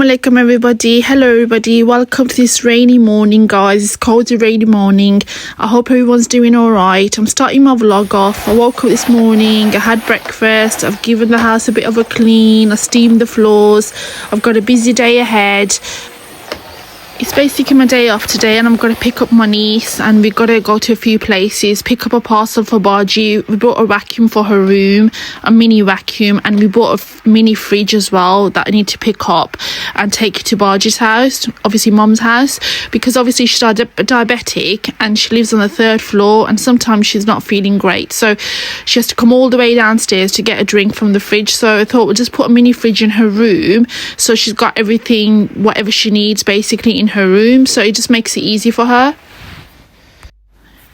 Alaikum everybody. Hello everybody, welcome to this rainy morning, guys. It's cold, a rainy morning. I hope everyone's doing all right. I'm starting my vlog off. I woke up this morning, I had breakfast, I've given the house a bit of a clean, I steamed the floors. I've got a busy day ahead. It's basically my day off today, and I'm going to pick up my niece, and we've got to go to a few places, pick up a parcel for Baji. We bought a vacuum for her room, a mini vacuum, and we bought a mini fridge as well that I need to pick up and take to Baji's house, obviously Mum's house, because obviously she's diabetic and she lives on the 3rd floor, and sometimes she's not feeling great, so she has to come all the way downstairs to get a drink from the fridge. So I thought we'll just put a mini fridge in her room, so she's got everything, whatever she needs basically in her room, so it just makes it easy for her.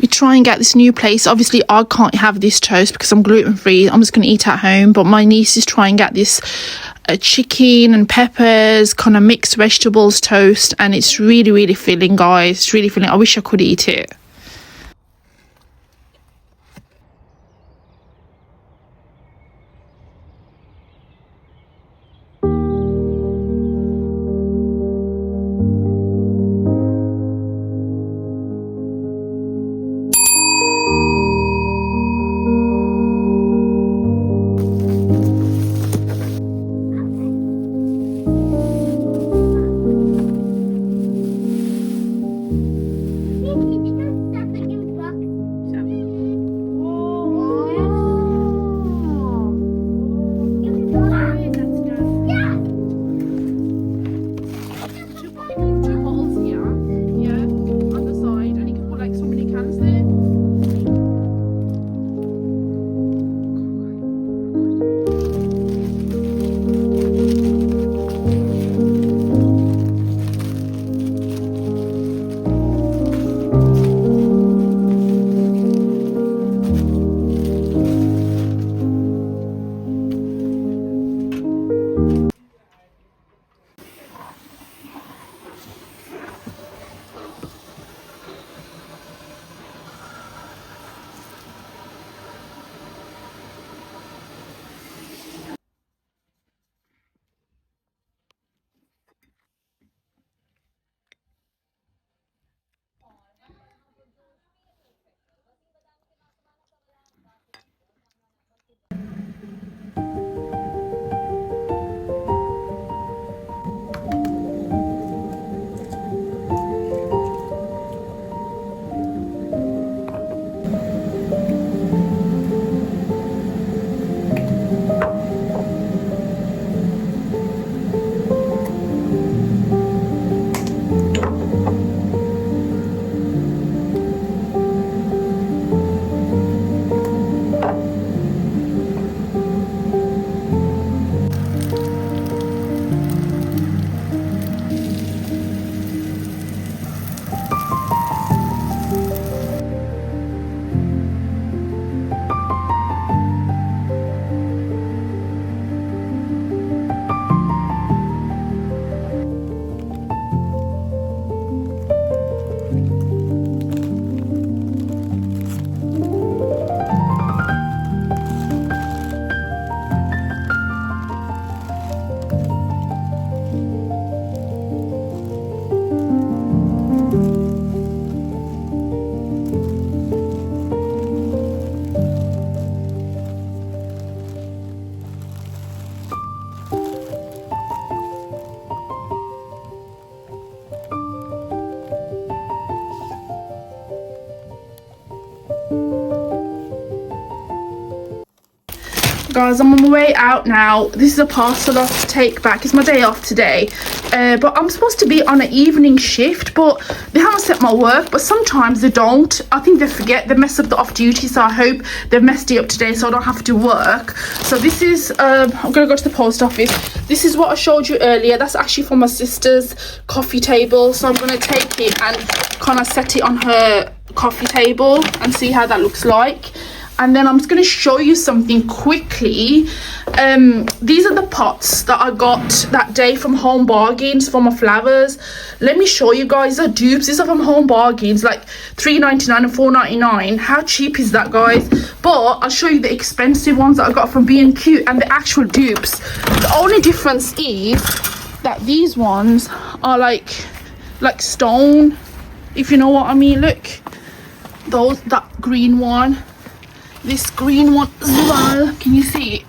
We try and get this new place. Obviously I can't have this toast because I'm gluten free, I'm just going to eat at home, but my niece is trying to get this chicken and peppers kind of mixed vegetables toast, and it's really filling, guys. It's really filling. I wish I could eat it. Guys, I'm on my way out now. This is a parcel I have to take back. It's my day off today, but I'm supposed to be on an evening shift, but they haven't set my work, but sometimes they don't. I think they forget, they mess up the off duty, so I hope they've messed it up today so I don't have to work. So this is I'm gonna go to the post office. This is what I showed you earlier. That's actually for my sister's coffee table, so I'm gonna take it and kind of set it on her coffee table and see how that looks like. And then I'm just going to show you something quickly. These are the pots that I got that day from Home Bargains for my flowers. Let me show you guys the dupes. These are from Home Bargains, like $3.99 and $4.99. How cheap is that, guys? But I'll show you the expensive ones that I got from B&Q and the actual dupes. The only difference is that these ones are like stone, if you know what I mean. Look, that green one, this green one as well. Can you see it?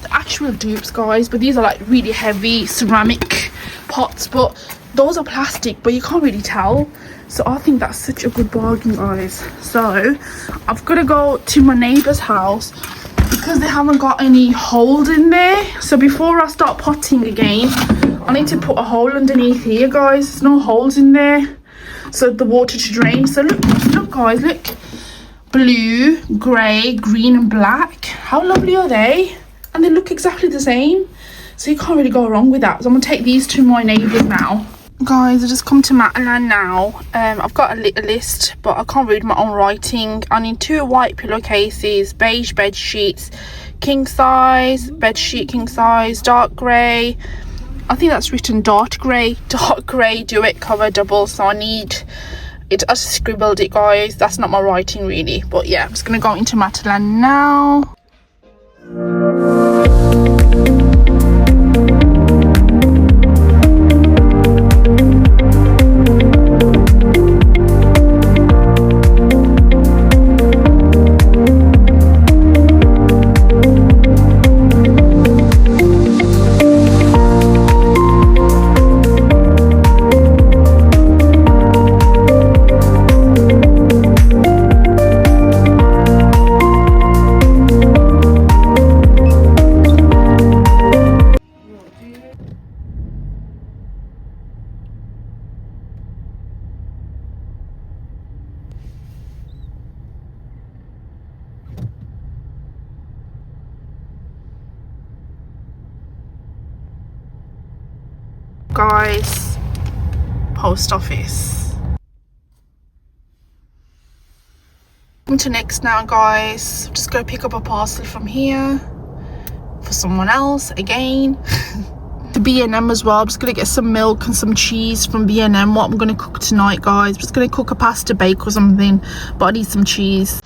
The actual dupes, guys, but these are like really heavy ceramic pots, but those are plastic, but you can't really tell. So I think that's such a good bargain, guys. So I've got to go to my neighbor's house because they haven't got any holes in there. So before I start potting again, I need to put a hole underneath here, guys. There's no holes in there, so the water to drain. So look guys, look, blue, grey, green and black. How lovely are they? And they look exactly the same, so you can't really go wrong with that. So I'm gonna take these to my neighbours now. Guys, I just come to Matalan now. I've got a list, but I can't read my own writing. I need 2 white pillowcases, beige bed sheets, king size bed sheet, king size, dark grey. I think that's written dark grey duet cover double. So I need it. I just scribbled it, guys. That's not my writing really, but yeah, I'm just gonna go into Matalan now. Guys, post office. I'm to Next now, guys. Just go pick up a parcel from here for someone else again. To B&M as well. I'm just gonna get some milk and some cheese from B&M. What I'm gonna cook tonight, guys, I'm just gonna cook a pasta bake or something, but I need some cheese.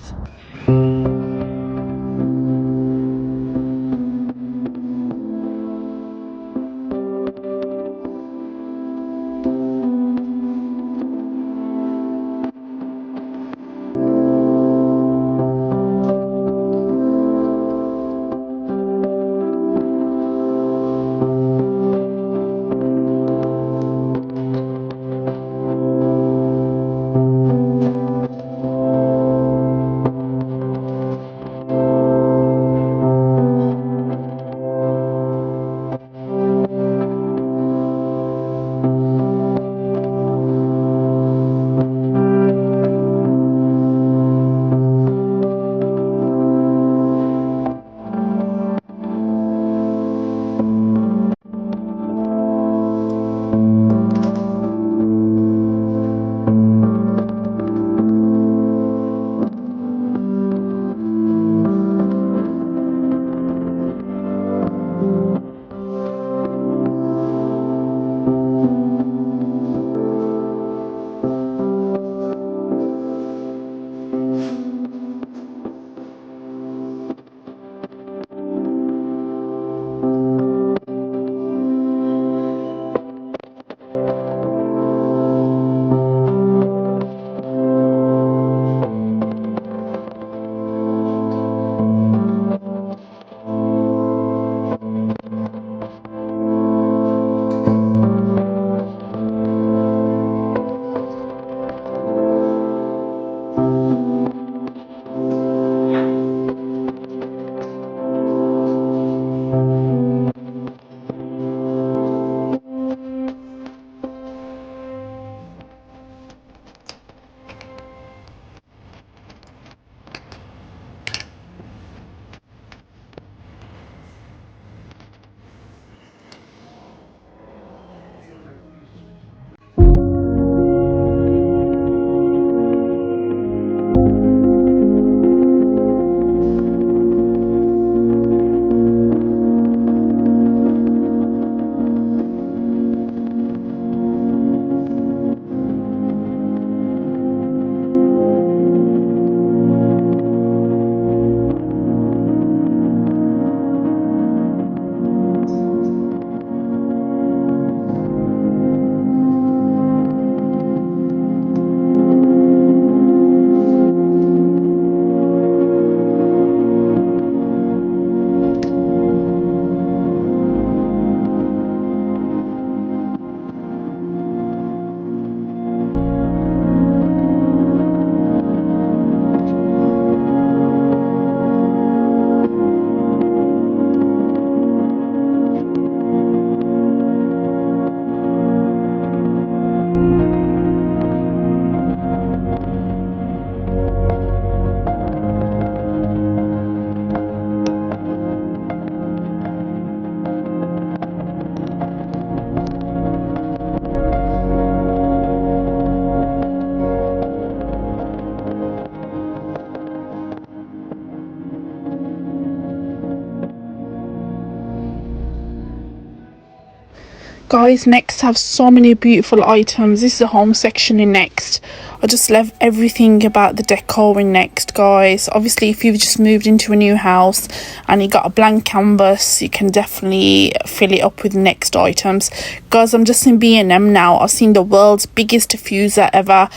Guys, Next have so many beautiful items. This is the home section in Next. I just love everything about the decor in Next, guys. Obviously, if you've just moved into a new house and you got a blank canvas, you can definitely fill it up with Next items. Guys, I'm just in B&M now. I've seen the world's biggest diffuser ever.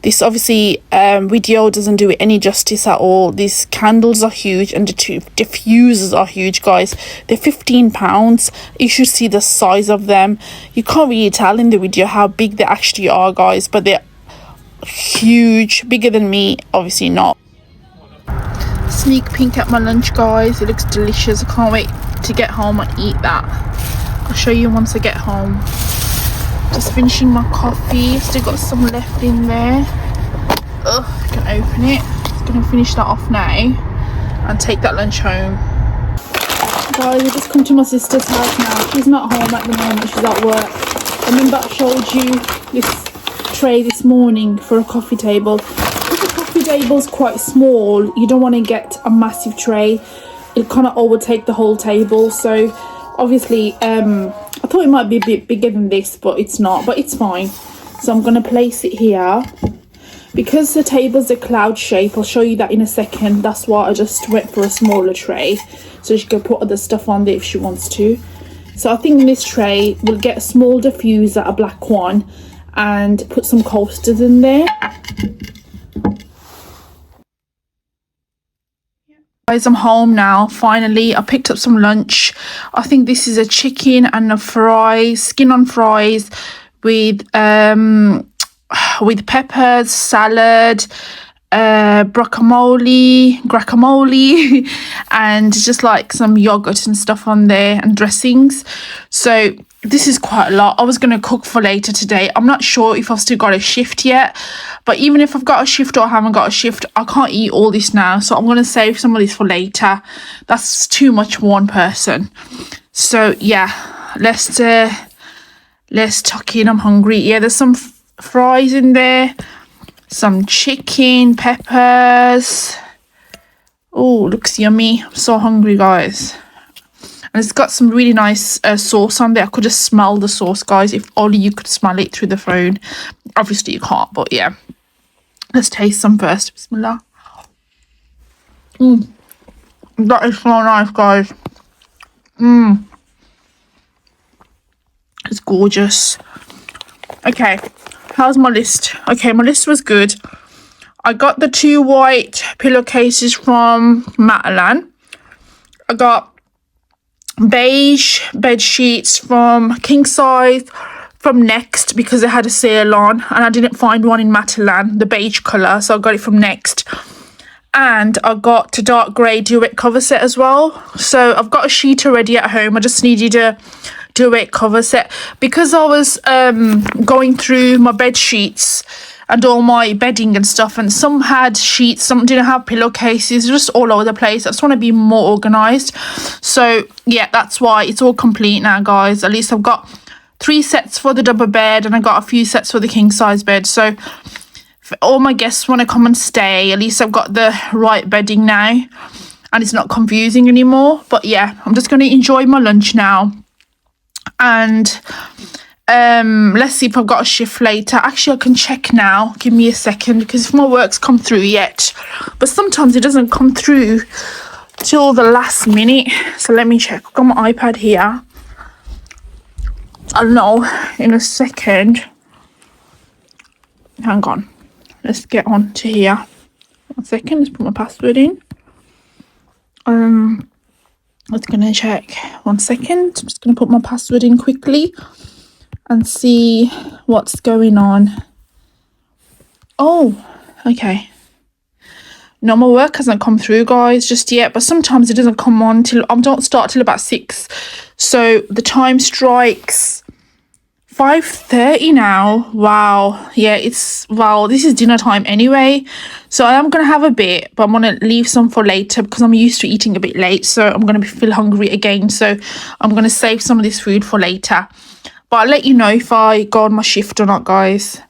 This obviously video doesn't do it any justice at all. These candles are huge and the diffusers are huge, guys. They're £15. You should see the size of them. You can't really tell in the video how big they actually are, guys, but they're huge, bigger than me. Obviously not. Sneak peek at my lunch, guys. It looks delicious. I can't wait to get home and eat that. I'll show you once I get home. Just finishing my coffee. Still got some left in there. Ugh, I can open it. Just gonna finish that off now and take that lunch home. Guys, I just come to my sister's house now. She's not home at the moment, she's at work. Remember I showed you this tray this morning for a coffee table. If the coffee table's quite small, you don't want to get a massive tray. It kind of overtake the whole table. So obviously I thought it might be a bit bigger than this, but it's not, but it's fine. So I'm going to place it here. Because the table's a cloud shape, I'll show you that in a second. That's why I just went for a smaller tray, so she can put other stuff on there if she wants to. So I think in this tray, we'll get a small diffuser, a black one, and put some coasters in there. Guys, I'm home now. Finally, I picked up some lunch. I think this is a chicken and a fries, skin on fries with peppers, salad, guacamole, and just like some yogurt and stuff on there and dressings. So this is quite a lot. I was going to cook for later today. I'm not sure if I've still got a shift yet, but even if I've got a shift or I haven't got a shift, I can't eat all this now. So I'm going to save some of this for later. That's too much for one person. So yeah, let's tuck in. I'm hungry. Yeah, there's some fries in there, some chicken, peppers. Oh, looks yummy. I'm so hungry, guys. And it's got some really nice sauce on there. I could just smell the sauce, guys. If only you could smell it through the phone. Obviously you can't, but yeah. Let's taste some first. Bismillah. That is so nice, guys. It's gorgeous. Okay, how's my list? Okay, my list was good. I got the 2 white pillowcases from Matalan. I got beige bed sheets from King Size from Next because they had a sale on, and I didn't find one in Matalan, the beige colour, so I got it from Next. And I got a dark grey duet cover set as well. So I've got a sheet already at home. I just needed a duet cover set because I was going through my bed sheets and all my bedding and stuff, and some had sheets, some didn't have pillowcases, just all over the place. I just want to be more organized. So yeah, that's why it's all complete now, guys. At least I've got 3 sets for the double bed and I got a few sets for the king size bed. So if all my guests want to come and stay, at least I've got the right bedding now and it's not confusing anymore. But yeah, I'm just going to enjoy my lunch now. And let's see if I've got a shift later. Actually, I can check now. Give me a second, because if my work's come through yet, but sometimes it doesn't come through till the last minute. So let me check. I've got my iPad here. I'll know in a second. Hang on, let's get on to here. 1 second, let's put my password in. Let's gonna check. 1 second, I'm just gonna put my password in quickly and see what's going on. Oh, okay. No, my work hasn't come through, guys, just yet, but sometimes it doesn't come on till I don't start till about 6. So the time strikes 5:30 now. Wow. Yeah, this is dinner time anyway. So I am gonna have a bit, but I'm gonna leave some for later because I'm used to eating a bit late, so I'm gonna feel hungry again. So I'm gonna save some of this food for later. But I'll let you know if I go on my shift or not, guys.